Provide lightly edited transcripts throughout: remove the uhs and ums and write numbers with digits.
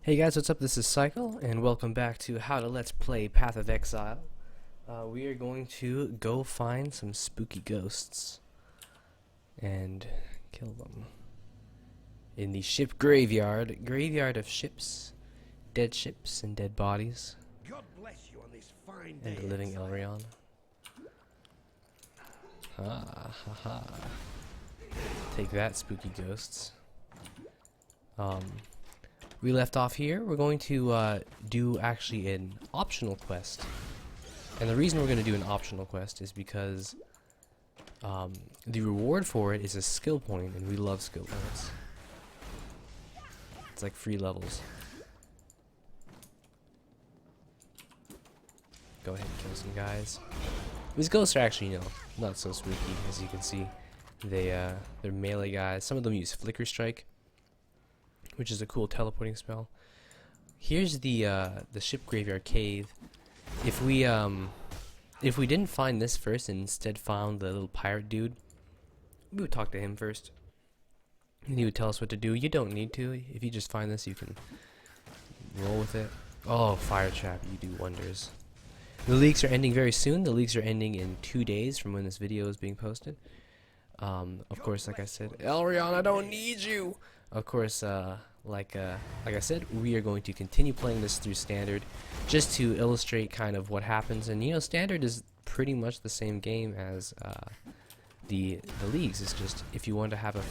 Hey guys, what's up? This is Cycle, and welcome back to How to Let's Play Path of Exile. We are going to go find some spooky ghosts and kill them in the ship graveyard of ships, dead ships and dead bodies, God bless you on this fine and day, the living Exile. Elrion. Ha ha ha. Take that, spooky ghosts. We left off here. We're going to do actually an optional quest. And the reason we're going to do an optional quest is because the reward for it is a skill point, and we love skill points. It's like free levels. Go ahead and kill some guys. These ghosts are actually, not so spooky, as you can see. They're melee guys. Some of them use Flicker Strike, which is a cool teleporting spell. Here's the ship graveyard cave. If we didn't find this first and instead found the little pirate dude, we would talk to him first, and he would tell us what to do. You don't need to. If you just find this, you can roll with it. Oh, fire trap! You do wonders. The leaks are ending very soon. The leaks are ending in 2 days from when this video is being posted. Of course, like I said, Elrion, I don't need you. Of course, like I said, we are going to continue playing this through standard, just to illustrate kind of what happens. And standard is pretty much the same game as the leagues. It's just if you want to have a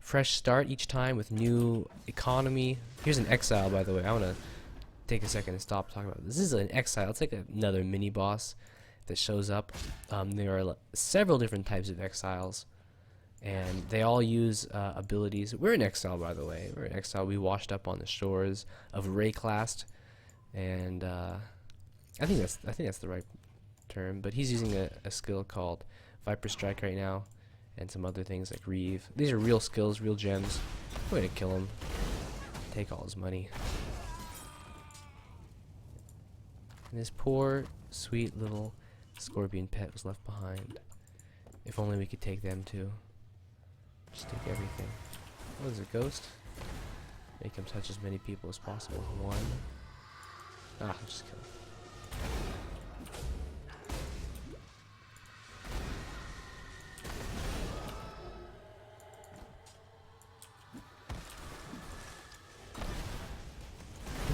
fresh start each time with new economy. Here's an Exile, by the way. I want to take a second and stop talking about this. This is an Exile. It's like another mini boss that shows up. There are several different types of Exiles, and they all use abilities. We're in Exile, by the way. We're in Exile. We washed up on the shores of Rayclast, and I think that's the right term. But he's using a skill called Viper Strike right now, and some other things like Reeve. These are real skills, real gems. Go ahead and kill him. Take all his money. And this poor, sweet little scorpion pet was left behind. If only we could take them too. Just take everything. Oh, there's a ghost. Make him touch as many people as possible. One. Just kill him.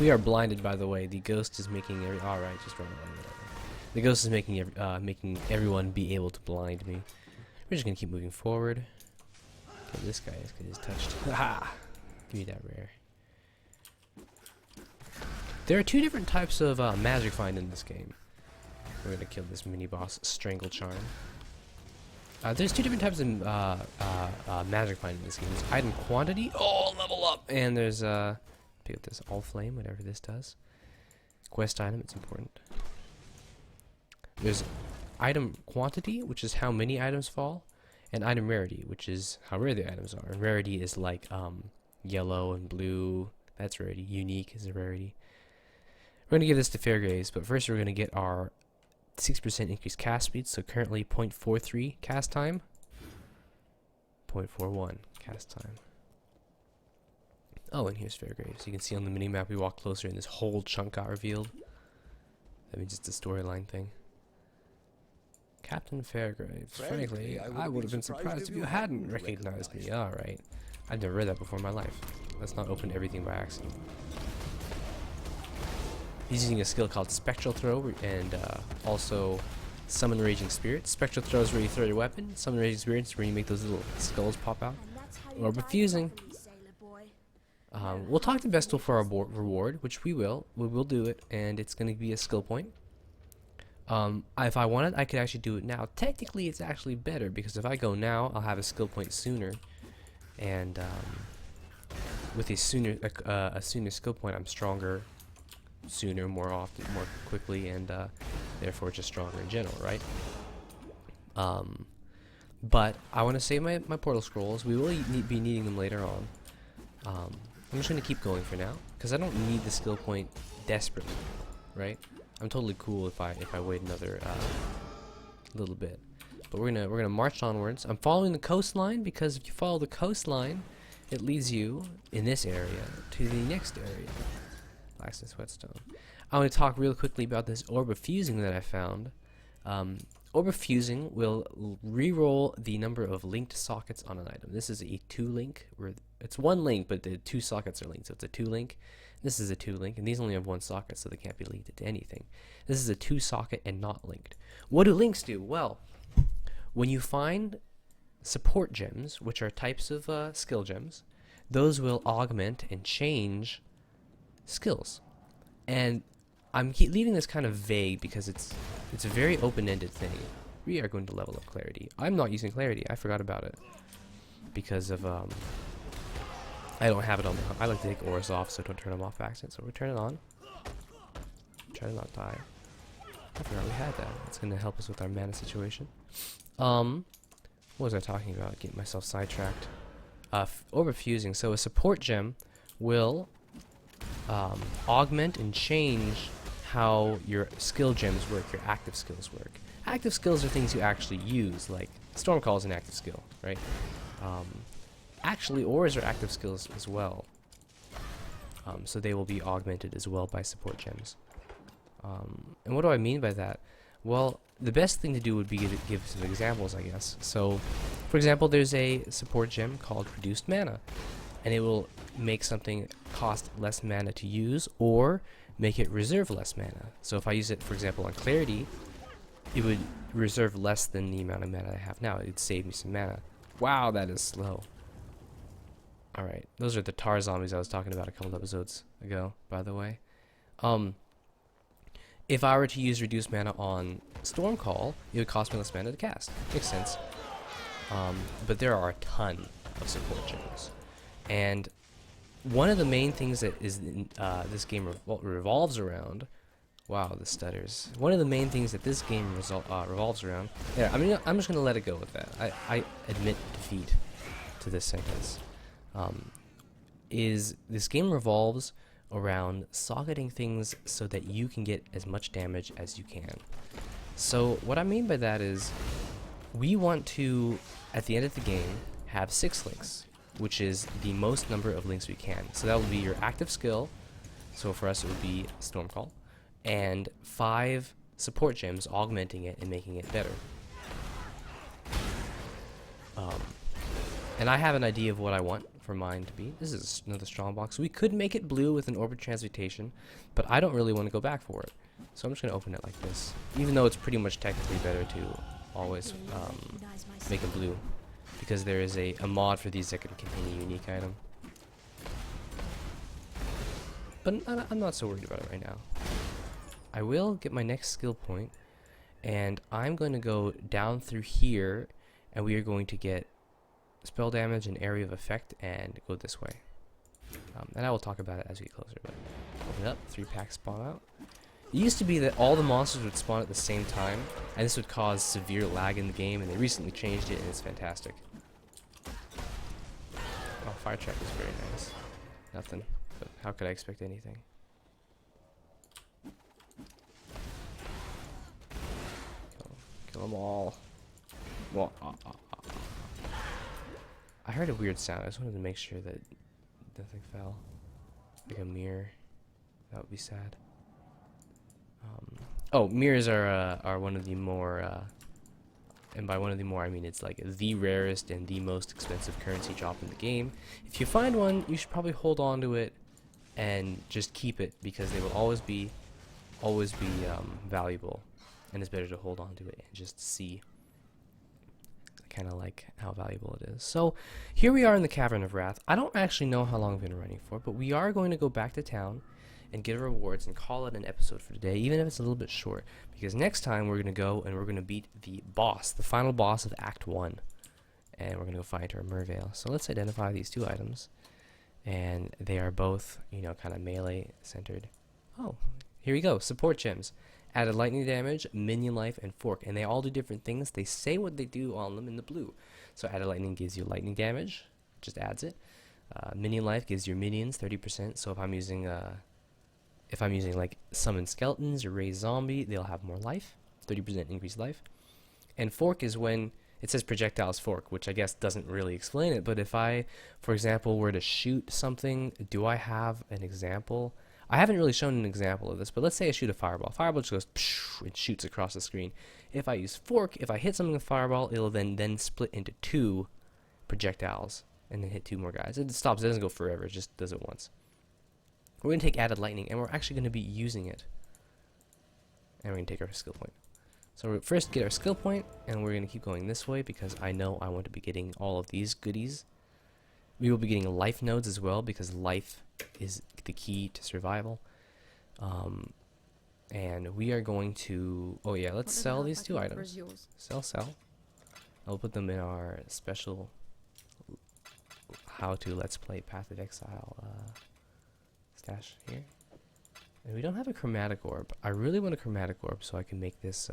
We are blinded, by the way. The ghost is making alright, just run away, whatever. The ghost is making everyone be able to blind me. We're just gonna keep moving forward. Okay, this guy is because he's touched. Ha! Give me that rare. There are two different types of magic find in this game. We're gonna kill this mini boss, Strangle Charm. There's two different types of magic find in this game. There's item quantity. Oh, level up! And there's pick up this all flame, whatever this does. Quest item, it's important. There's item quantity, which is how many items fall, and item rarity, which is how rare the items are. And rarity is like yellow and blue. That's rarity. Unique is a rarity. We're gonna give this to Fairgraves, but first we're gonna get our 6% increased cast speed. So currently 0.43 cast time, 0.41 cast time. Oh, and here's Fairgraves. You can see on the minimap we walk closer and this whole chunk got revealed. That means it's a storyline thing. Captain Fairgraves. Frankly, I would have been surprised if you hadn't recognized me. Alright. I've never read that before in my life. Let's not open everything by accident. He's using a skill called Spectral Throw and also Summon Raging Spirits. Spectral Throw is where you throw your weapon. Summon Raging Spirits is where you make those little skulls pop out. Or refusing. We'll talk to Vestal for our reward, which we will. We will do it, and it's going to be a skill point. If I wanted, I could actually do it now. Technically, it's actually better, because if I go now, I'll have a skill point sooner. And with a sooner skill point, I'm stronger sooner, more often, more quickly, and therefore just stronger in general, right? But I want to save my portal scrolls. We will be needing them later on. I'm just gonna keep going for now because I don't need the skill point desperately, right? I'm totally cool if I wait another little bit, but we're gonna march onwards. I'm following the coastline because if you follow the coastline, it leads you in this area to the next area. Blacksmith's whetstone. I want to talk real quickly about this orb of fusing that I found. Orb of fusing will re-roll the number of linked sockets on an item. This is a 2-link, where it's 1 link, but the 2 sockets are linked, so it's a 2-link. This is a 2-link, and these only have 1 socket, so they can't be linked to anything. This is a 2-socket and not linked. What do links do? Well, when you find support gems, which are types of skill gems, those will augment and change skills. And I'm leaving this kind of vague because it's a very open-ended thing. We are going to level up clarity. I'm not using clarity. I forgot about it because of I don't have it on. I like to take auras off so don't turn them off by accident. So we turn it on. Try to not die. I forgot we had that. It's going to help us with our mana situation. What was I talking about? Getting myself sidetracked. Orb of fusing. So a support gem will augment and change how your skill gems work, your active skills work. Active skills are things you actually use, like Stormcall is an active skill, right? Actually, auras are active skills as well. So they will be augmented as well by support gems. And what do I mean by that? Well, the best thing to do would be to give some examples, I guess. So, for example, there's a support gem called Reduced Mana, and it will make something cost less mana to use, or make it reserve less mana. So if I use it, for example, on Clarity, it would reserve less than the amount of mana I have now. It would save me some mana. Wow, that is slow. Alright, those are the tar zombies I was talking about a couple episodes ago, by the way. If I were to use Reduced Mana on Stormcall, it would cost me less mana to cast. Makes sense. But there are a ton of support gems. And one of the main things that is this game revolves around. Wow, the stutters. One of the main things that this game revolves around. Yeah, I mean, I'm just gonna let it go with that. I admit defeat to this sentence. Is this game revolves around socketing things so that you can get as much damage as you can. So what I mean by that is, we want to, at the end of the game, have 6 links, which is the most number of links we can. So that will be your active skill, so for us it would be Stormcall, and 5 support gems augmenting it and making it better. And I have an idea of what I want for mine to be. This is another strong box. We could make it blue with an Orbit Transmutation, but I don't really want to go back for it. So I'm just going to open it like this, even though it's pretty much technically better to always make it blue, because there is a mod for these that can contain a unique item. But I'm not so worried about it right now. I will get my next skill point, and I'm going to go down through here, and we are going to get spell damage and area of effect and go this way. And I will talk about it as we get closer. But open it up, 3 packs spawn out. It used to be that all the monsters would spawn at the same time, and this would cause severe lag in the game, and they recently changed it, and it's fantastic. Oh, fire track is very nice. Nothing, but how could I expect anything? Kill them all. Well, I heard a weird sound. I just wanted to make sure that nothing fell. Like a mirror. That would be sad. Oh, mirrors are one of the more, and by one of the more I mean it's like the rarest and the most expensive currency drop in the game. If you find one, you should probably hold on to it and just keep it, because they will always be valuable, and it's better to hold on to it and just see kind of like how valuable it is. So here we are in the Cavern of Wrath. I don't actually know how long I've been running for, but we are going to go back to town and get rewards and call it an episode for today, even if it's a little bit short, because next time we're going to go and we're going to beat the boss, the final boss of Act 1, and we're going to go find her Merveil. So let's identify these 2 items, and they are both, you know, kind of melee centered. Oh, here we go. Support gems. Added lightning damage, minion life, and fork. And they all do different things. They say what they do on them in the blue. So added lightning gives you lightning damage. Just adds it. Minion life gives your minions 30%. So if I'm using like summon skeletons or raise zombie, they'll have more life. 30% increased life. And fork is when it says projectiles fork, which I guess doesn't really explain it. But if I, for example, were to shoot something, do I have an example? I haven't really shown an example of this, but let's say I shoot a fireball. Fireball just goes psh, and shoots across the screen. If I use fork, if I hit something with fireball, it'll then split into 2 projectiles and then hit 2 more guys. It stops. It doesn't go forever. It just does it once. We're going to take added lightning, and we're actually going to be using it. And we're going to take our skill point. So we'll first get our skill point, and we're going to keep going this way because I know I want to be getting all of these goodies. We will be getting life nodes as well because life is the key to survival. And we are going to... Oh yeah, let's sell these 2 items. Sell. I'll put them in our special how to Let's Play Path of Exile stash here. And we don't have a chromatic orb. I really want a chromatic orb so I can make this...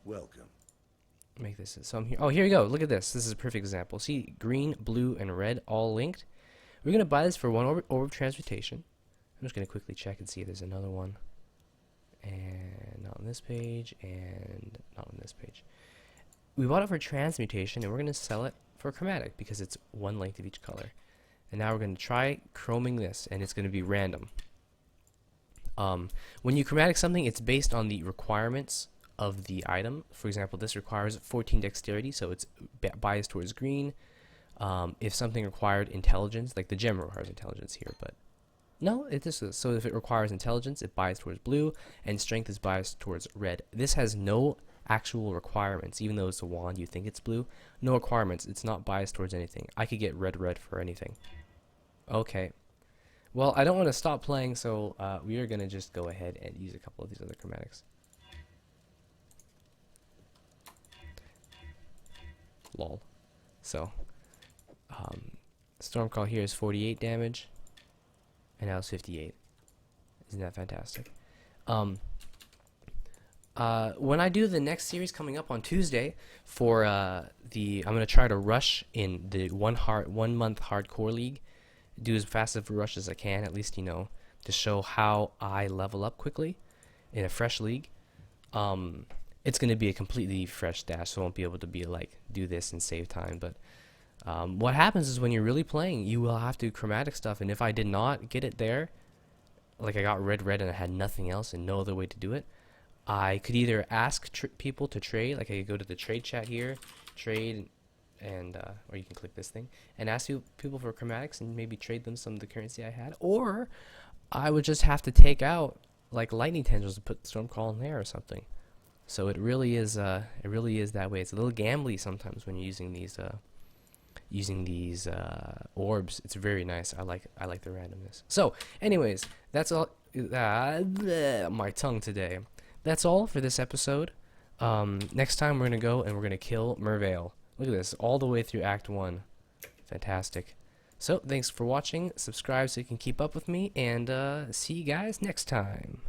Welcome. Make this... So I'm here. Oh, here we go. Look at this. This is a perfect example. See, green, blue, and red all linked. We're going to buy this for 1 orb of transmutation. I'm just going to quickly check and see if there's another one. And not on this page, and not on this page. We bought it for transmutation, and we're going to sell it for chromatic because it's 1 length of each color. And now we're going to try chroming this, and it's going to be random. When you chromatic something, it's based on the requirements of the item. For example, this requires 14 dexterity, so it's biased towards green. If something required intelligence, like the gem requires intelligence here, but no, it just is. So if it requires intelligence, it biased towards blue, and strength is biased towards red. This has no actual requirements, even though it's a wand, you think it's blue. No requirements. It's not biased towards anything. I could get red for anything. Okay. Well, I don't want to stop playing, so we are going to just go ahead and use a couple of these other chromatics. Lol. So, Stormcall here is 48 damage, and now it's 58. Isn't that fantastic? When I do the next series coming up on Tuesday for I'm going to try to rush in the 1 month hardcore league. Do as fast of a rush as I can, at least, you know, to show how I level up quickly in a fresh league. It's going to be a completely fresh dash, so I won't be able to be like do this and save time. But what happens is when you're really playing, you will have to chromatic stuff, and if I did not get it there, like I got red and I had nothing else and no other way to do it, I could either ask people to trade, like I could go to the trade chat here, trade, and or you can click this thing and ask people for chromatics and maybe trade them some of the currency I had, or I would just have to take out like lightning tendrils to put Stormcall in there or something. So it really is that way. It's a little gambly sometimes when you're using these orbs. It's very nice. I like the randomness. So anyways, that's all. My tongue today. That's all for this episode. Next time we're gonna go and we're gonna kill Merveil. Look at this, all the way through Act 1. Fantastic. So, thanks for watching. Subscribe so you can keep up with me, and see you guys next time.